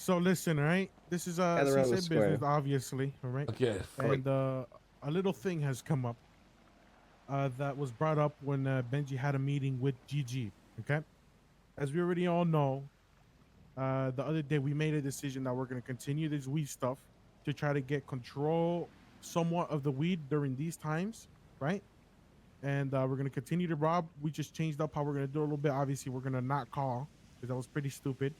So listen, all right. This is Gather around the Seaside square. business, obviously, all right. Okay. And a little thing has come up that was brought up when Benji had a meeting with GG. Okay, as we already all know, the other day we made a decision that we're going to continue this weed stuff to try to get control somewhat of the weed during these times, right? And we're going to continue to rob. We just changed up how we're going to do it a little bit. Obviously, we're going to not call because that was pretty stupid,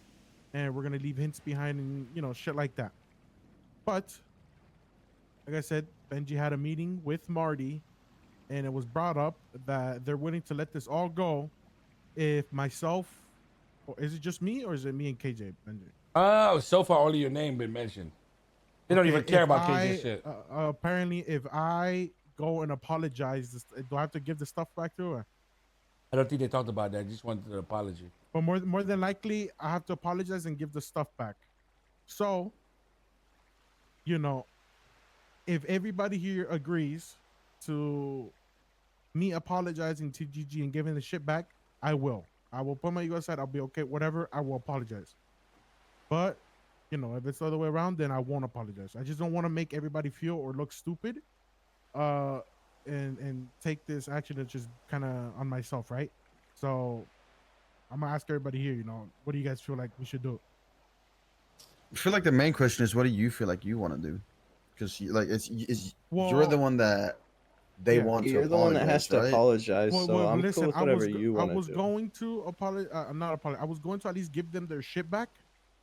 and we're going to leave hints behind and shit like that. But like I said, Benji had a meeting with Marty, and it was brought up that they're willing to let this all go if myself, or is it just me, or is it me and KJ, Benji? Oh, so far only your name been mentioned. They don't even care about KJ shit. Apparently, if I go and apologize, do I have to give the stuff back to her? I don't think they talked about that. I just wanted an apology. But more than likely, I have to apologize and give the stuff back. So, if everybody here agrees to me apologizing to GG and giving the shit back, I will. I will put my ego aside. I'll be okay. Whatever. I will apologize. But, if it's the other way around, then I won't apologize. I just don't want to make everybody feel or look stupid. And take this action that's just kind of on myself, right? So I'm gonna ask everybody here, what do you guys feel like we should do? I feel like the main question is, what do you feel like you want to do? Because you're the one that they want to. You're the one that has to apologize. So I'm cool with whatever you want to do. I was going to apologize. I'm not apologize. I was going to at least give them their shit back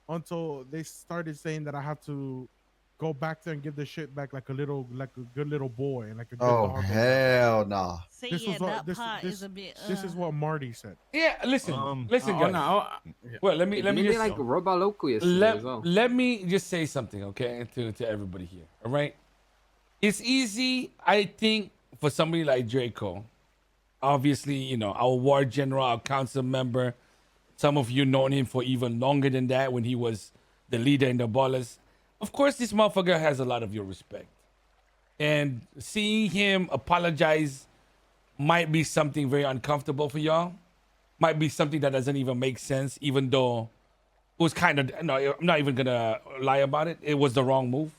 until they started saying that I have to go back there and give the shit back like a good little boy and like a good dog. Hell nah. See, is a bit. This is what Marty said. Yeah, listen, guys. Well, let me just like roba loco yesterday as well. Let me just say something, okay, to everybody here. All right, it's easy, I think, for somebody like Draco. Obviously, our ward general, our council member. Some of you known him for even longer than that when he was the leader in the ballers. Of course, this motherfucker has a lot of your respect. And seeing him apologize might be something very uncomfortable for y'all. Might be something that doesn't even make sense, even though it was kind of, no, I'm not even going to lie about it. It was the wrong move.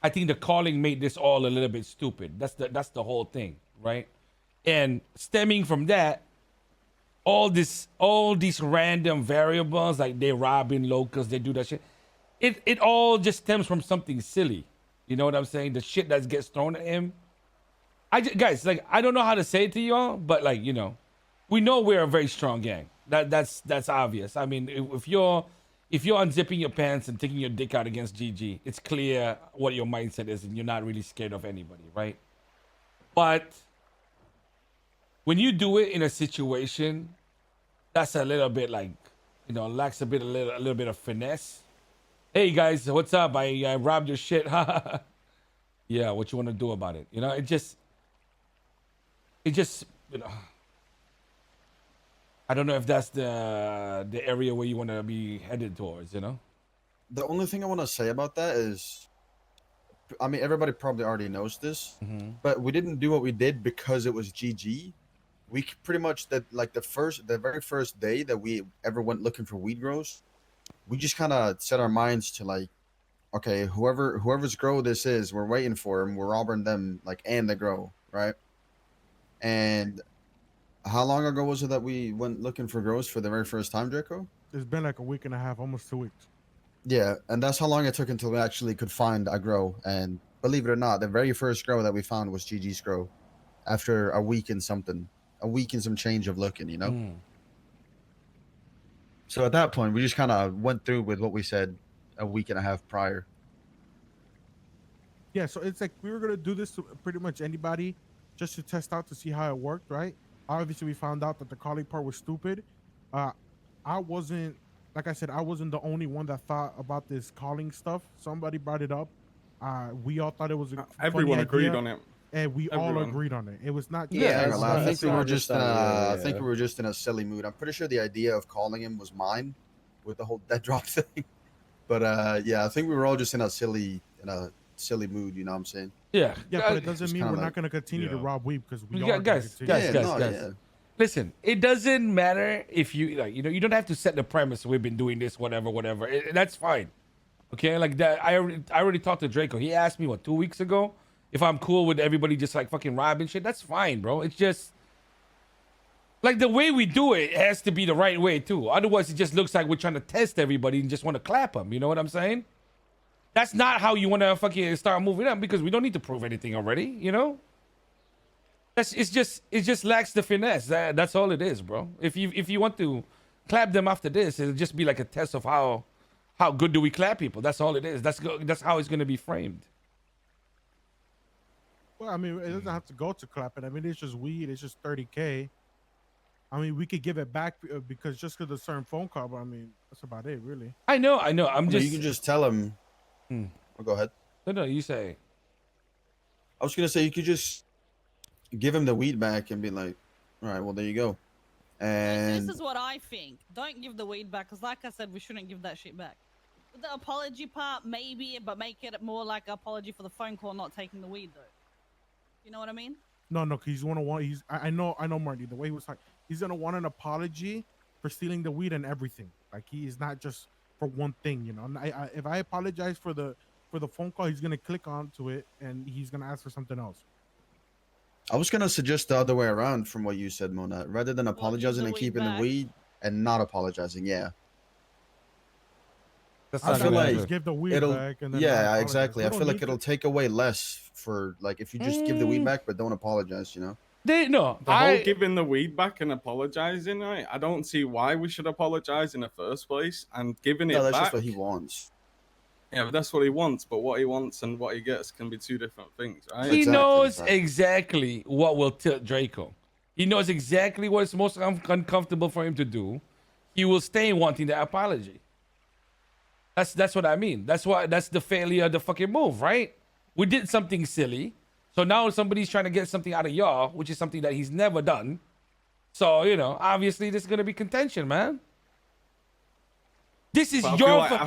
I think the calling made this all a little bit stupid. That's the whole thing, right? And stemming from that, all these random variables, like they robbing locals, they do that shit. It all just stems from something silly. You know what I'm saying? The shit that gets thrown at him. Guys, like, I don't know how to say it to y'all, but like, we know we're a very strong gang. That's obvious. I mean, if you're unzipping your pants and taking your dick out against GG, it's clear what your mindset is, and you're not really scared of anybody, right? But when you do it in a situation that's a little bit like, lacks a little bit of finesse. Hey guys, what's up? I robbed your shit. Yeah, what you want to do about it? It just, I don't know if that's the area where you want to be headed towards, The only thing I want to say about that is, I mean, everybody probably already knows this, but we didn't do what we did because it was GG. We pretty much, the very first day that we ever went looking for weed grows, we just kind of set our minds to like, okay, whoever's grow this is, we're waiting for them. We're robbing them, and the grow, right? And how long ago was it that we went looking for grows for the very first time, Draco? It's been like a week and a half, almost 2 weeks. Yeah, and that's how long it took until we actually could find a grow. And believe it or not, the very first grow that we found was GG's grow after a week and some change of looking, So at that point, we just kind of went through with what we said a week and a half prior. Yeah, so it's like we were going to do this to pretty much anybody just to test out to see how it worked, right? Obviously, we found out that the calling part was stupid. I wasn't the only one that thought about this calling stuff. Somebody brought it up. We all thought it was a everyone agreed on it. And we all agreed on it. It was not. I think we were just. I think we were just in a silly mood. I'm pretty sure the idea of calling him was mine, with the whole dead drop thing. But I think we were all just in a silly mood. You know what I'm saying? Yeah. Yeah, but it doesn't mean we're not going to continue to rob weed because we are. Guys. Listen, it doesn't matter if you you don't have to set the premise. We've been doing this, whatever. That's fine. Okay, like that. I already talked to Draco. He asked me what 2 weeks ago if I'm cool with everybody just like fucking robbing shit. That's fine, bro. It's just like the way we do it has to be the right way too. Otherwise, it just looks like we're trying to test everybody and just want to clap them. You know what I'm saying? That's not how you want to fucking start moving up because we don't need to prove anything already. You know? It just lacks the finesse. That's all it is, bro. If you want to clap them after this, it'll just be like a test of how good do we clap people. That's all it is. That's how it's gonna be framed. Well, I mean, it doesn't have to go to clapping. I mean, it's just weed. It's just 30K. I mean, we could give it back because just because a certain phone call. But I mean, that's about it, really. I know. You can just tell him. Oh, go ahead. No, you say. I was gonna say you could just give him the weed back and be like, all right, well there you go. And this is what I think. Don't give the weed back, because like I said, we shouldn't give that shit back. The apology part, maybe, but make it more like an apology for the phone call, not taking the weed, though. You know what I mean? No, he's gonna want. I know, Marty. The way he was like, he's gonna want an apology for stealing the weed and everything. Like he is not just for one thing, you know. And if I apologize for the phone call, he's gonna click onto it and he's gonna ask for something else. I was gonna suggest the other way around from what you said, Mona. Rather than apologizing and keeping the weed and not apologizing, yeah. That's I feel like just give the weed back and then yeah, exactly. I feel like it'll take away less for like if you just give the weed Mm. back but don't apologize, you know. The whole giving the weed back and apologizing, right? I don't see why we should apologize in the first place. And giving it No, that's back, just what he wants. Yeah, but that's what he wants. But what he wants and what he gets can be two different things, right? He knows exactly what will tilt Draco. He knows exactly what's most uncomfortable for him to do. He will stay wanting the apology. That's what I mean. That's the failure of the fucking move, right? We did something silly. So now somebody's trying to get something out of y'all, which is something that he's never done. So, you know, obviously there's gonna be contention, man. This is your no,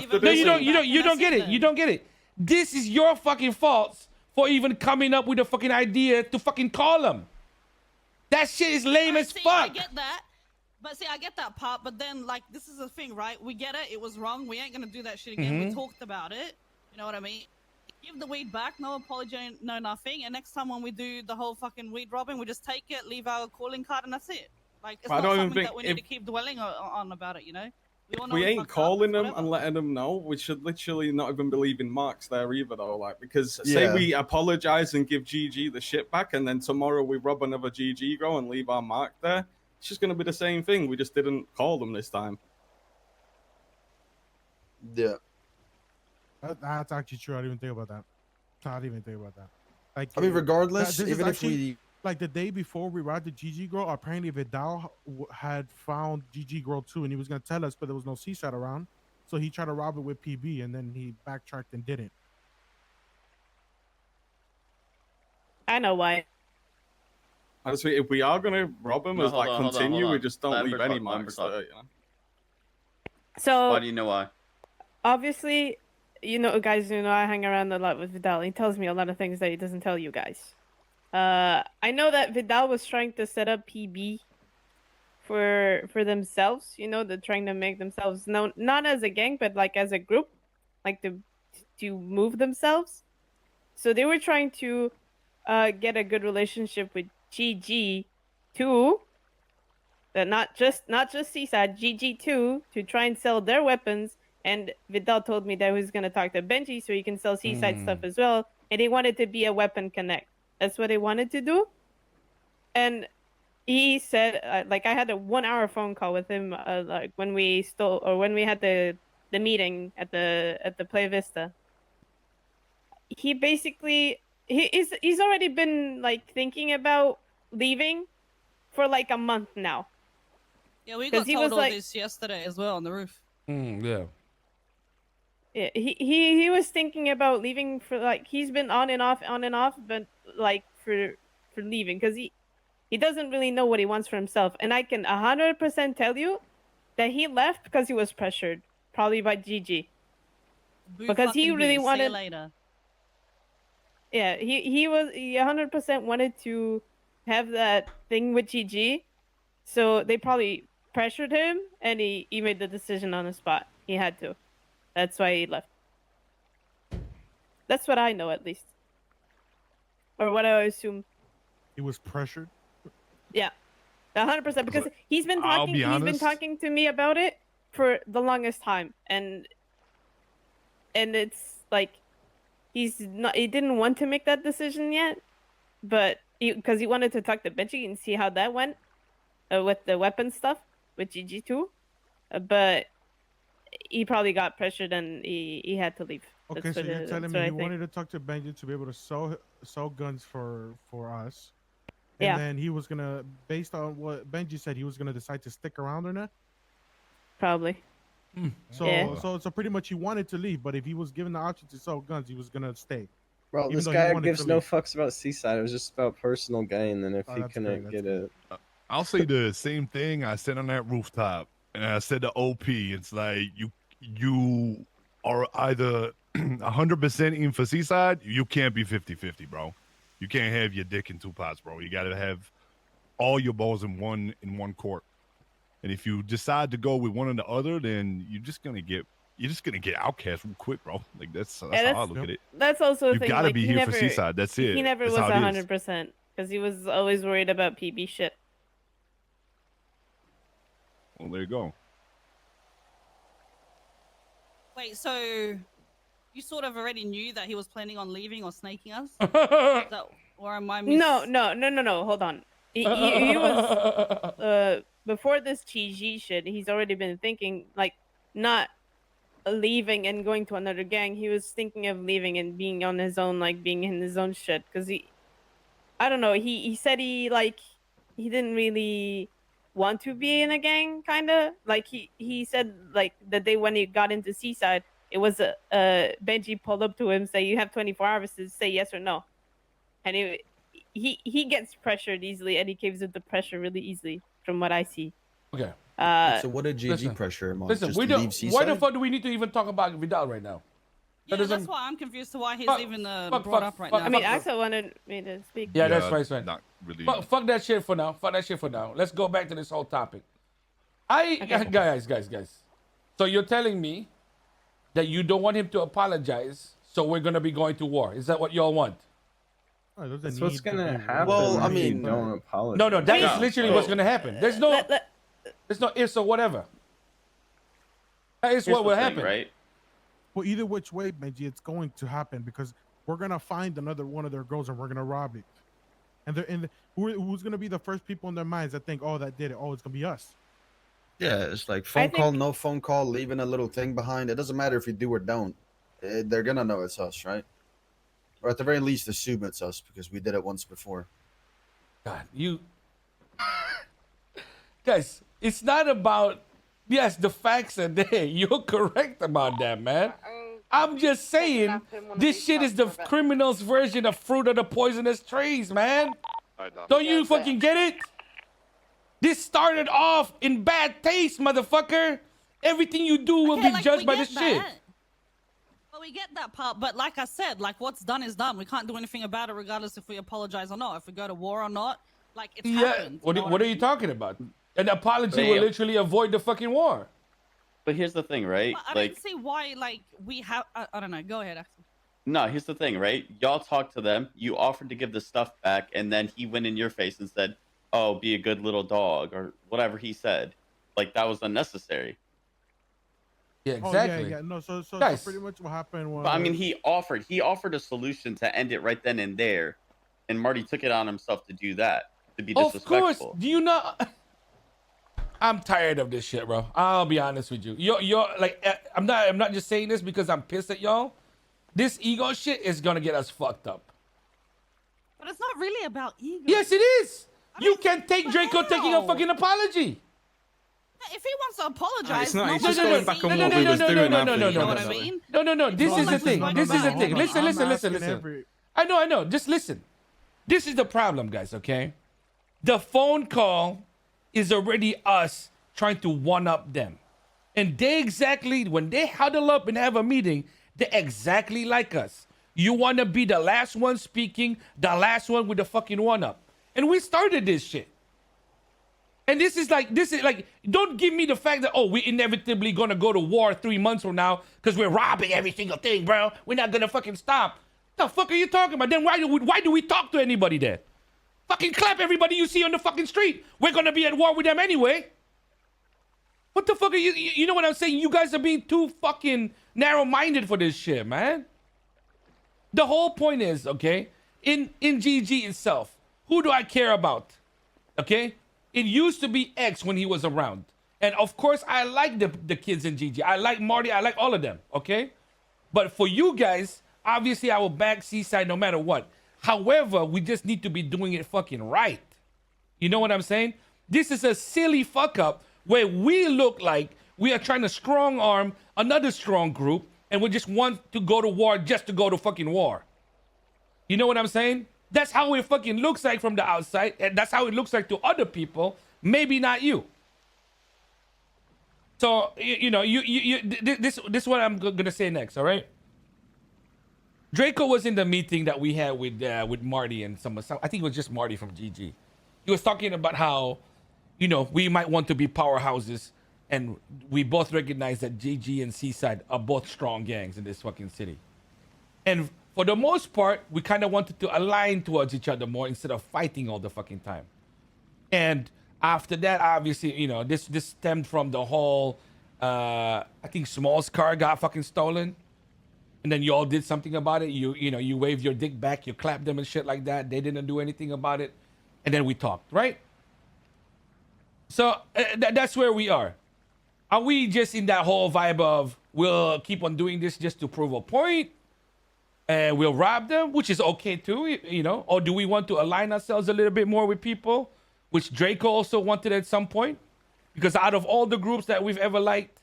you don't get it. You don't get it. This is your fucking fault for even coming up with a fucking idea to fucking call him. That shit is lame as fuck. I get that. But see, I get that part, but then, like, this is the thing, right? We get it. It was wrong. We ain't gonna do that shit again. We talked about it. You know what I mean? Give the weed back. No apology, no nothing. And next time when we do the whole fucking weed robbing, we just take it, leave our calling card, and that's it. Like, it's not something that we need to keep dwelling on about it, you know? We ain't calling them and letting them know. We should literally not even be leaving marks there either, though. Like, because say we apologize and give GG the shit back, and then tomorrow we rob another GG grow and leave our mark there. It's just gonna be the same thing. We just didn't call them this time. Yeah, that's actually true. I didn't even think about that. I didn't even think about that. Like, I mean, regardless, even if we like the day before we robbed the GG Girl, apparently Vidal had found GG Girl too, and he was gonna tell us, but there was no Seaside around, so he tried to rob it with PB, and then he backtracked and didn't. I know why. Honestly, if we are gonna rob them, continue, we just don't leave any marks there, you know. So why do you know why? Obviously, you know, guys, you know, I hang around a lot with Vidal. He tells me a lot of things that he doesn't tell you guys. I know that Vidal was trying to set up PB for themselves. You know, they're trying to make themselves known, not as a gang, but like as a group, like to move themselves. So they were trying to get a good relationship with GG too. That not just Seaside, GG too, to try and sell their weapons. And Vidal told me that he was gonna talk to Benji so he can sell Seaside stuff as well. And he wanted to be a weapon connect. That's what he wanted to do. And he said, like, I had a 1 hour phone call with him, like when we had the meeting at the Play Vista. He basically he's already been like thinking about leaving for like a month now. Yeah, we got told all this yesterday as well on the roof. Yeah. Yeah, he was thinking about leaving for like he's been on and off, but like for leaving because he doesn't really know what he wants for himself. And I can 100% tell you that he left because he was pressured, probably by GG, because he really wanted. Yeah, he 100% wanted to have that thing with GG, so they probably pressured him, and he made the decision on the spot. He had to. That's why he left. That's what I know, at least, or what I assume. He was pressured. Yeah, 100%. Because he's been I'll talking. be He's been honest. talking to me about it for the longest time, and it's like he's not. He didn't want to make that decision yet, but because he wanted to talk to Benji and see how that went with the weapon stuff with GG2, but he probably got pressured and he had to leave. Okay, That's so what you're it- telling that's me what I he think. wanted to talk to Benji to be able to sell guns for us, and Yeah. then he was gonna, based on what Benji said, he was gonna decide to stick around or not. Probably. So Yeah. so pretty much he wanted to leave, but if he was given the option to sell guns, he was gonna stay. Bro, Even this though he guy wanted gives to no leave. fucks about Seaside. It was just about personal gain. And if Oh, he that's couldn't great, get that's it, I'll say the same thing I said on that rooftop, and I said to OP, it's like you are either 100% in for Seaside, you can't be 50-50, bro. You can't have your dick in two pots, bro. You got to have all your balls in one court. And if you decide to go with one or the other, then you're just gonna get outcast real quick, bro. Like that's how I look at it. That's also a You thing. gotta like, be he here never, for Seaside. That's it. He never That's was how it is. 100% because he was always worried about PB shit. Well, there you go. Wait, so you sort of already knew that he was planning on leaving or snaking us? Or am I No. Hold on. He was before this GG shit. He's already been thinking like not leaving and going to another gang. He was thinking of leaving and being on his own, like being in his own shit. Because I don't know. He said he didn't really want to be in a gang, kind of like he said like the day when he got into Seaside, it was Benji pulled up to him, say you have 24 hours to say yes or no, and he gets pressured easily and he gives it the pressure really easily from what I see. Okay. So what did GG listen, pressure him on? Listen, Just we to don't. leave Seaside? Why the fuck do we need to even talk about Vidal right now? Yeah, doesn't- that's why I'm confused to why he's Fuck- even fuck- brought fuck- up right fuck- now. I mean, fuck- Axel wanted me to speak. Yeah, that's right. Not really. Fuck that shit for now. Fuck that shit for now. Let's go back to this whole topic. Guys. So you're telling me that you don't want him to apologize, so we're gonna be going to war. Is that what y'all want? Oh, there's a that's what's need to gonna be- happen. Well, I if you mean- don't apologize. No, that is No. literally what's gonna happen. There's no ifs or whatever. That is what will happen. Right? Well, either which way, Benji, it's going to happen because we're gonna find another one of their girls and we're gonna rob it. And who's gonna be the first people in their minds that think, oh, that did it. Oh, it's gonna be us. Yeah, it's like phone think- call, no phone call, leaving a little thing behind. It doesn't matter if you do or don't. They're gonna know it's us, right? Or at the very least, assume it's us because we did it once before. God, you guys, it's not about yes, the facts are there. You're correct about that, man. I'm just saying this shit is the criminal's version of fruit of the poisonous trees, man. Don't you fucking get it? This started off in bad taste, motherfucker. Everything you do will Okay, be like, judged we by get this shit. that. Well, we get that part, but like I said, like what's done is done. We can't do anything about it, regardless if we apologize or not. If we go to war or not, like it's happened. What know are I you mean? talking about? An apology But will yeah. literally avoid the fucking war. But here's the thing, right? But I Like, don't see why. Like we have. I don't know. Go ahead, Axel. no, here's the thing, right? Y'all talked to them. You offered to give the stuff back, and then he went in your face and said, "Oh, be a good little dog," or whatever he said. Like that was unnecessary. Yeah, Oh, exactly. yeah. No, so Guys. pretty much what happened was. But I mean, he offered a solution to end it right then and there, and Marty took it on himself to do that, to be Of disrespectful. course. Do you not? I'm tired of this shit, bro. I'll be honest with you. You're like, I'm not just saying this because I'm pissed at y'all. This ego shit is gonna get us fucked up. But it's not really about ego. Yes, it is. You can take but Draco taking a how? fucking apology. If he wants to apologize, it's not. He's no just one's going gonna back see on it. what we was doing no, after. no, You know no, what I no. mean? No. This all is the like thing. what's This going is the on. thing. Hold on, Listen. asking every- I know. Just listen. This is the problem, guys, okay? The phone call is already us trying to one-up them. And when they huddle up and have a meeting, they're exactly like us. You want to be the last one speaking, the last one with the fucking one-up. And we started this shit. And this is like, don't give me the fact that, oh, we're inevitably gonna go to war 3 months from now because we're robbing every single thing, bro. We're not gonna fucking stop. The fuck are you talking about? Then why do we talk to anybody then? Fucking clap everybody you see on the fucking street. We're gonna be at war with them anyway. What the fuck are you know what I'm saying? You guys are being too fucking narrow-minded for this shit, man. The whole point is, okay, in GG itself, who do I care about? Okay? It used to be X when he was around. And of course, I like the kids in GG. I like Marty. I like all of them. Okay? But for you guys, obviously, I will back Seaside no matter what. However, we just need to be doing it fucking right. You know what I'm saying? This is a silly fuck up where we look like we are trying to strong arm another strong group and we just want to go to war just to go to fucking war. You know what I'm saying? That's how it fucking looks like from the outside, and that's how it looks like to other people. Maybe not you. So this is what I'm gonna say next. All right. Draco was in the meeting that we had with Marty and some. I think it was just Marty from GG. He was talking about how, we might want to be powerhouses, and we both recognize that GG and Seaside are both strong gangs in this fucking city. And for the most part, we kind of wanted to align towards each other more instead of fighting all the fucking time. And after that, obviously, this stemmed from the whole, I think Small's car got fucking stolen. And then you all did something about it. You waved your dick back, you clapped them and shit like that. They didn't do anything about it. And then we talked, right? So that's where we are. Are we just in that whole vibe of we'll keep on doing this just to prove a point? And we'll rob them, which is okay too, Or do we want to align ourselves a little bit more with people, which Draco also wanted at some point? Because out of all the groups that we've ever liked,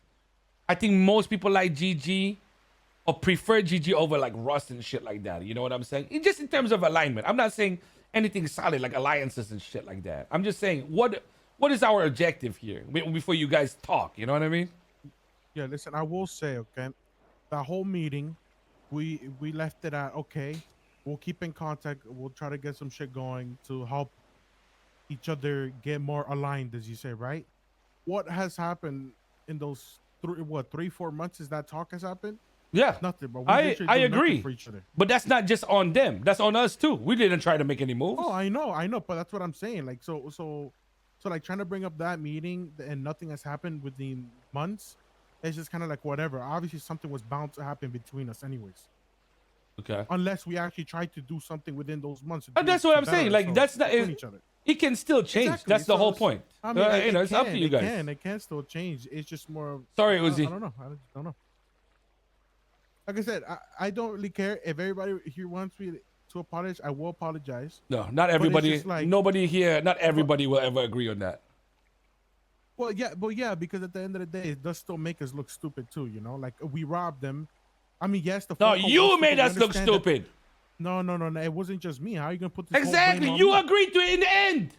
I think most people like GG or prefer GG over like Rust and shit like that. You know what I'm saying? Just in terms of alignment. I'm not saying anything solid like alliances and shit like that. I'm just saying what is our objective here before you guys talk? You know what I mean? Yeah, listen, I will say, okay, the whole meeting, we left it at, okay, we'll keep in contact. We'll try to get some shit going to help each other get more aligned, as you say, right? What has happened in those 3-4 months is that talk has happened? Yeah, nothing, bro. I agree. For each other. But that's not just on them. That's on us too. We didn't try to make any moves. Oh, I know, but that's what I'm saying. Like, so like trying to bring up that meeting and nothing has happened within months. It's just kind of like whatever. Obviously, something was bound to happen between us, anyways. Okay. Unless we actually tried to do something within those months. That's what I'm saying. Like, that's not each other. It can still change. Exactly. That's the whole point. I mean, it's up to you guys. It can still change. It's just more. Sorry, Uzi. I don't know. Like I said, I don't really care if everybody here wants me to apologize. I will apologize. No, not everybody. Like, nobody here. Not everybody will ever agree on that. Well, yeah, because at the end of the day, it does still make us look stupid too. Like we robbed them. I mean, yes, No, you made us look stupid. No. It wasn't just me. How are you gonna put this? Exactly. You agreed to it in the end.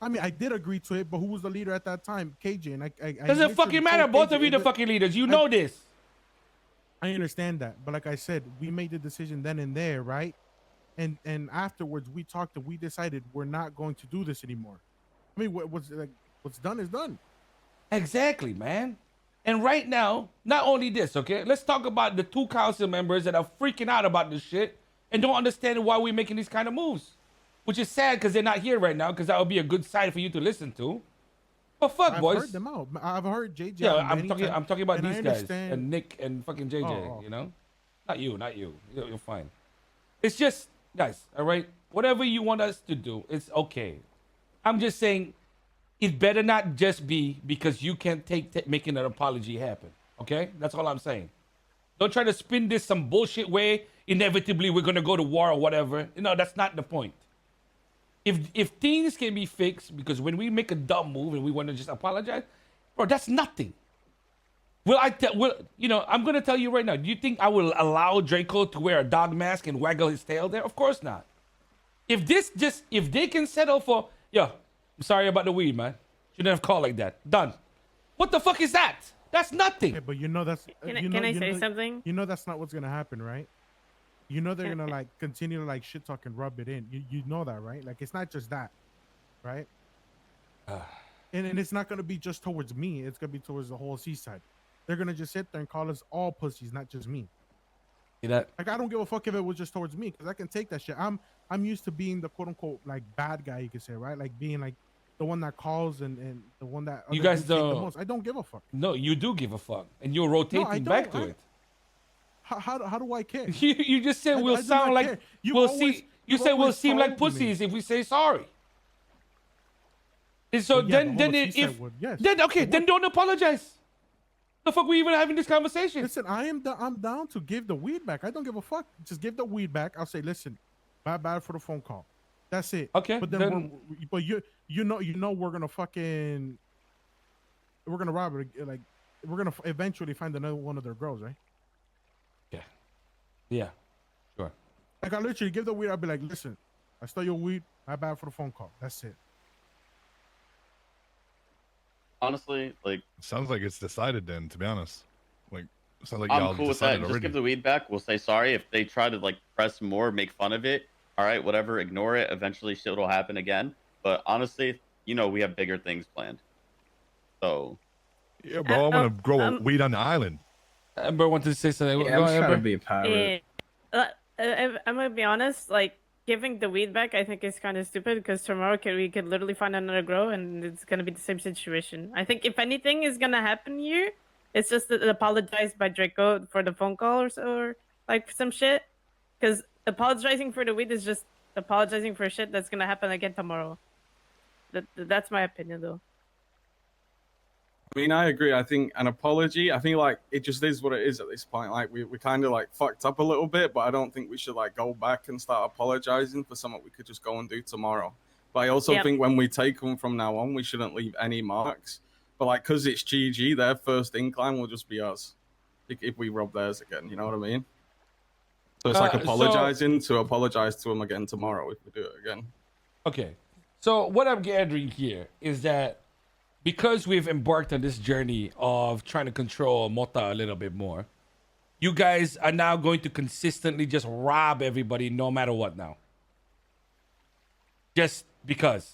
I mean, I did agree to it, but who was the leader at that time? KJ. And I doesn't fucking matter. Both of you the fucking leaders. You know this. I understand that, but like I said, we made the decision then and there, right? And afterwards, we talked and we decided we're not going to do this anymore. I mean, what's done is done. Exactly, man. And right now, not only this, okay? Let's talk about the 2 council members that are freaking out about this shit and don't understand why we're making these kind of moves. Which is sad because they're not here right now, because that would be a good side for you to listen to. But fuck, boys. I've heard them out. I've heard JJ. Yeah, I'm talking about these guys and Nick and fucking JJ. You know, not you. You're fine. It's just, guys. All right. Whatever you want us to do, it's okay. I'm just saying, it better not just be because you can't take making an apology happen. Okay, that's all I'm saying. Don't try to spin this some bullshit way. Inevitably, we're gonna go to war or whatever. No, that's not the point. If things can be fixed, because when we make a dumb move and we want to just apologize, bro, that's nothing. I'm gonna tell you right now. Do you think I will allow Draco to wear a dog mask and waggle his tail there? Of course not. If they can settle for, I'm sorry about the weed, man. Shouldn't have called like that. Done. What the fuck is that? That's nothing. Yeah, but that's. Can I say something? You know that's not what's gonna happen, right? You know they're gonna continue to shit talk and rub it in. You know that, right? Like it's not just that, right? and it's not gonna be just towards me. It's gonna be towards the whole Seaside. They're gonna just sit there and call us all pussies, not just me. See that? Like I don't give a fuck if it was just towards me, because I can take that shit. I'm used to being the quote unquote like bad guy, you could say, right? Like being like the one that calls and the one that You other guys dudes hate the don't- most. I don't give a fuck. No, you do give a fuck, and you're rotating back to it. How do I care? You just said I we'll do sound not like care. You've we'll always- see. You you've said we'll always seem like told me. pussies if we say sorry. And so Well, yeah, then the whole if Seaside would, yes. then okay, It then would. don't apologize. The fuck we even having this conversation? Listen, I'm down to give the weed back. I don't give a fuck. Just give the weed back. I'll say, listen, bye for the phone call. That's it. Okay, But then- but you know we're gonna rob it. Like we're gonna eventually find another one of their girls, right? Yeah, sure. Like I literally give the weed. I'll be like, listen, I stole your weed. Bye for the phone call. That's it. Honestly, like Sounds like it's decided then, to be honest. Like, sounds like I'm y'all cool with that. decided Just already. give the weed back. We'll say sorry if they try to like press more, make fun of it. All right, whatever. Ignore it. Eventually, shit will happen again. But honestly, you know, we have bigger things planned. So Yeah, bro, I'm gonna grow weed on the island. Amber wanted to say something. Yeah, Go I'm ahead, trying to Amber. be a pirate. I'm gonna be honest. Like giving the weed back, I think is kind of stupid because tomorrow we could literally find another grow and it's gonna be the same situation. I think if anything is gonna happen here, it's just that apologize by Draco for the phone call or like some shit. Because apologizing for the weed is just apologizing for shit that's gonna happen again tomorrow. That's my opinion though. I mean, I agree. I think an apology, I think like it just is what it is at this point. Like we kind of like fucked up a little bit, but I don't think we should like go back and start apologizing for something we could just go and do tomorrow. But I also think when we take them from now on, we shouldn't leave any marks. But like, cause it's GG, their first incline will just be us if we rob theirs again. You know what I mean? So it's like apologizing to apologize to them again tomorrow if we do it again. Okay, so what I'm gathering here is that because we've embarked on this journey of trying to control Mota a little bit more, you guys are now going to consistently just rob everybody no matter what now. Just because.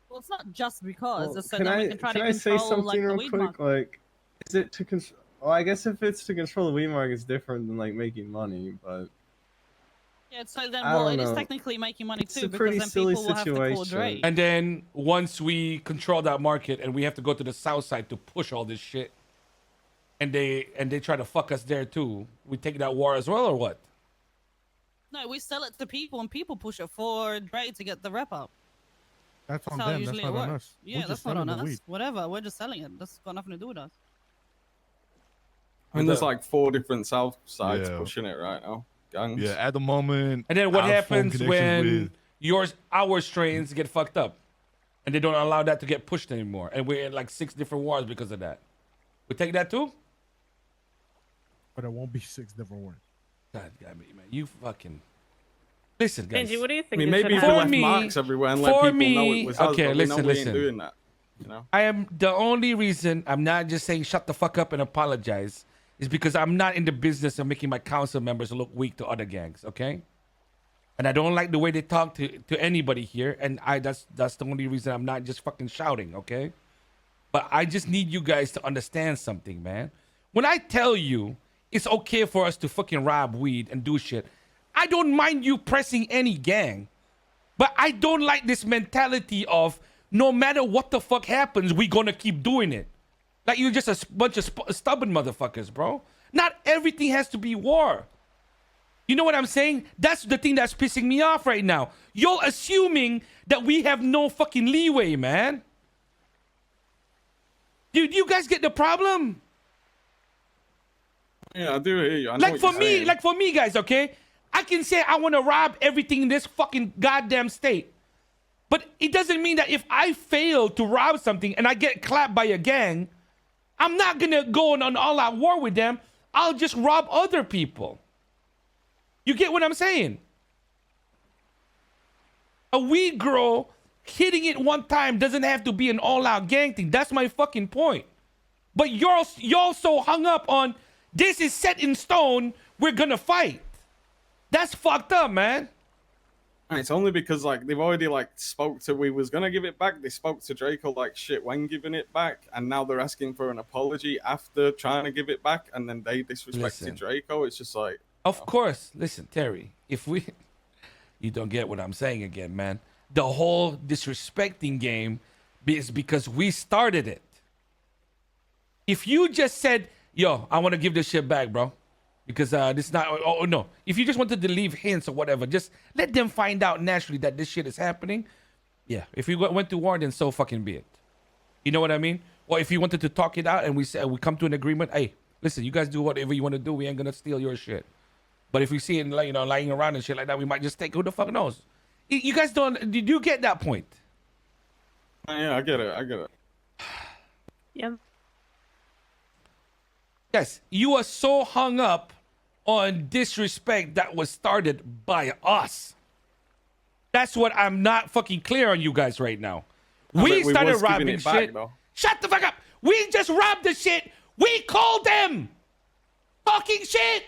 Well, it's not just because. Well, It's so can that I we can try can to I say control something like the real weed quick? market. Like, is it to control? Well, I guess if it's to control the weed market, it's different than like making money. But Yeah, so then I well, don't it is know. technically making money It's too a because pretty then silly people will have to call situation. Drake. And then once we control that market and we have to go to the south side to push all this shit, and they try to fuck us there too, we take that war as well or what? No, we sell it to people and people push it for Drake to get the rep up. That's on That's how them. That's usually not it on works. us. Yeah, We're that's just not on selling the us. weed. Whatever, we're just selling it. That's got nothing to do with us. I mean, there's like 4 different south sides Yeah. pushing it right now. Gangs. Yeah, at the moment. And then what I have phone happens connections when with- our strains get fucked up, and they don't allow that to get pushed anymore, and we're in like 6 different wars because of that? We take that too? But it won't be 6 different ones. God damn it, man! You fucking listen, guys. Benji, what do you I think? mean, is maybe if gonna we For left me- marks everywhere and let for people know me- it was us, okay, but we know listen, we listen. ain't doing that. You know? I am the only reason I'm not just saying shut the fuck up and apologize is because I'm not in the business of making my council members look weak to other gangs, okay? And I don't like the way they talk to anybody here, and that's the only reason I'm not just fucking shouting, okay? But I just need you guys to understand something, man. When I tell you it's okay for us to fucking rob weed and do shit, I don't mind you pressing any gang. But I don't like this mentality of no matter what the fuck happens, we gonna keep doing it. Like you're just a bunch of stubborn motherfuckers, bro. Not everything has to be war. You know what I'm saying? That's the thing that's pissing me off right now. You're assuming that we have no fucking leeway, man. Do you guys get the problem? Yeah, I do hear you. I know Like what for you're me, saying. like for me, guys, okay? I can say I want to rob everything in this fucking goddamn state. But it doesn't mean that if I fail to rob something and I get clapped by a gang, I'm not gonna go on an all-out war with them. I'll just rob other people. You get what I'm saying? A weed grow hitting it one time doesn't have to be an all-out gang thing. That's my fucking point. But y'all so hung up on this is set in stone, we're gonna fight. That's fucked up, man. And it's only because like they've already like spoke to. We was gonna give it back. They spoke to Draco like shit when giving it back, and now they're asking for an apology after trying to give it back, and then they disrespected Listen. Draco. It's just like, Of course. Listen, Terry, if we you don't get what I'm saying again, man. The whole disrespecting game is because we started it. If you just said, yo, I want to give this shit back, bro. Because this is not no. If you just wanted to leave hints or whatever, just let them find out naturally that this shit is happening. Yeah. If we went to war, then so fucking be it. You know what I mean? Or if you wanted to talk it out and we come to an agreement, hey, listen, you guys do whatever you want to do. We ain't gonna steal your shit. But if we see it, like, you know, lying around and shit like that, we might just take. Who the fuck knows? You guys don't. Did you get that point? yeah, I get it. Yeah. Yes, you are so hung up on disrespect that was started by us. That's what I'm not fucking clear on you guys right now. No, We but we started was giving robbing it back, shit. though. Shut the fuck up. We just robbed the shit. We called them. Fucking shit.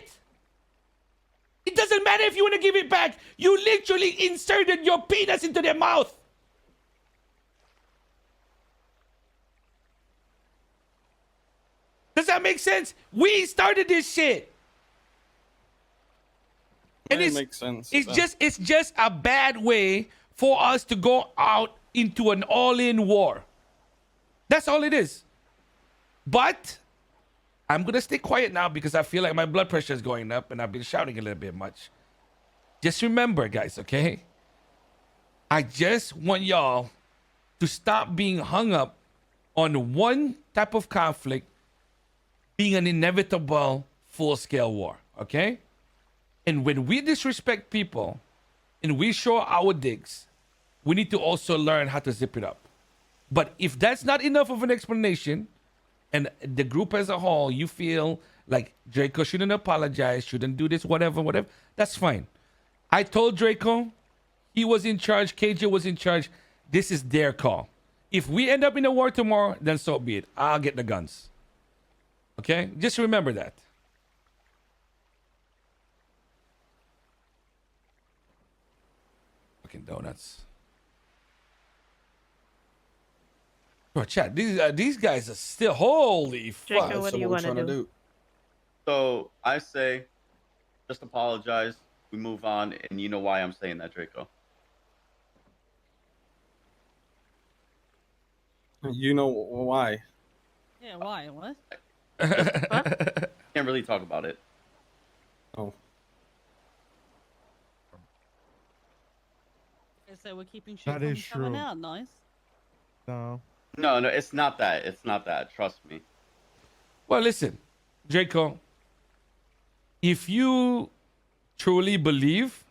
It doesn't matter if you want to give it back. You literally inserted your penis into their mouth. Does that make sense? We started this shit. And It it's, makes sense. it's just a bad way for us to go out into an all-in war. That's all it is. But I'm going to stay quiet now because I feel like my blood pressure is going up and I've been shouting a little bit much. Just remember, guys, okay? I just want y'all to stop being hung up on one type of conflict being an inevitable full-scale war, okay? And when we disrespect people and we show our dicks, we need to also learn how to zip it up. But if that's not enough of an explanation, and the group as a whole, you feel like Draco shouldn't apologize, shouldn't do this, whatever, that's fine. I told Draco he was in charge, KJ was in charge. This is their call. If we end up in a war tomorrow, then so be it. I'll get the guns. Okay? Just remember that. Fucking donuts. Bro, chat, these guys are still, holy fuck. Draco, what do you we're want trying to do? So I say, just apologize. We move on, and you know why I'm saying that, Draco. You know why? Yeah, why? What? Can't really talk about it. Oh, They say we're keeping shit That from is coming true. out. Nice. No. No, it's not that. It's not that. Trust me. Well, listen, Draco, if you truly believe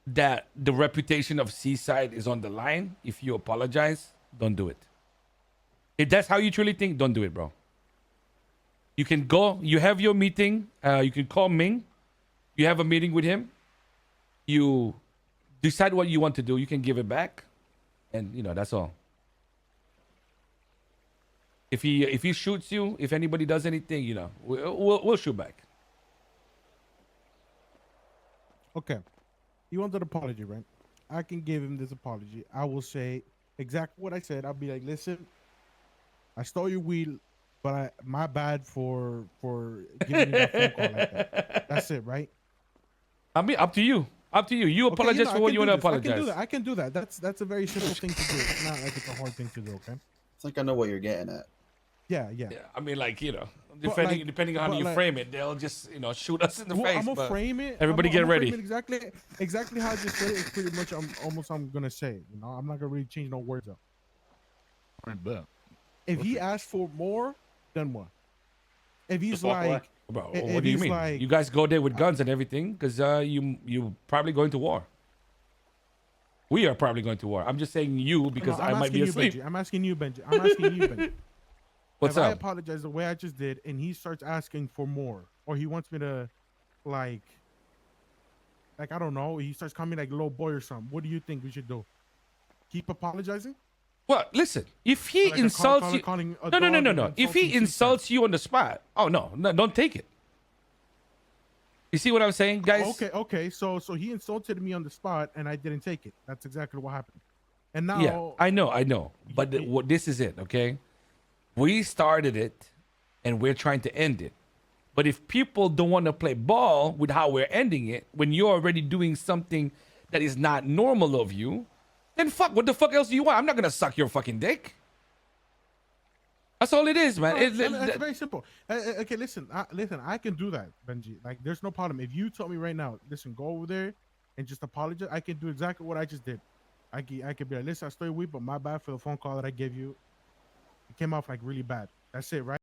that the reputation of Seaside is on the line, if you apologize, don't do it. If that's how you truly think, don't do it, bro. You can go, you have your meeting, you can call Ming, you have a meeting with him, you decide what you want to do, you can give it back, and, you know, that's all. If he shoots you, if anybody does anything, you know, we'll shoot back. Okay. You want an apology, right? I can give him this apology. I will say exactly what I said. I'll be like, listen, I stole your weed, but my bad for giving you that phone call like that. That's it, right? I mean, up to you. Up to you. You Okay, apologize know, for I what can you want do to this. apologize. I can do that. That's a very simple thing to do. It's not like it's a hard thing to do, okay? I think I know what you're getting at. Yeah. Yeah, I mean, like, you know, But, depending on how but, you like- frame it, they'll just, you know, shoot us in the Well, face. I'm gonna but frame it. everybody get I'ma frame ready. it exactly how I just said it. It's pretty much I'm gonna say it. You know, I'm not gonna really change no words up. Right back. If he asks for more, then what? If he's Just walk away. like, Bro, if what do you he's mean? like- You guys go there with guns and everything because you probably going to war. We are probably going to war. I'm just saying you because No, I I'm might be asking asleep. you, Benji. I'm asking you, Benji. I'm asking you, Benji. What's if I up? apologize the way I just did, and he starts asking for more, or he wants me to, like I don't know, he starts calling me like little boy or something. What do you think we should do? Keep apologizing? Well, listen. If he Like insults you, calling a no. dog and If he insulting insults you on the spot, oh no, don't take it. You see what I'm saying, guys? Okay. So he insulted me on the spot, and I didn't take it. That's exactly what happened. And now, Yeah, I know. But what this is it, okay? We started it, and we're trying to end it. But if people don't want to play ball with how we're ending it, when you're already doing something that is not normal of you, then fuck, what the fuck else do you want? I'm not gonna suck your fucking dick. That's all it is, man. It's very simple. Okay, listen, I can do that, Benji. Like, there's no problem. If you tell me right now, listen, go over there and just apologize, I can do exactly what I just did. I could be like, listen, I stayed weak, but my bad for the phone call that I gave you. It came off like really bad. That's it, right?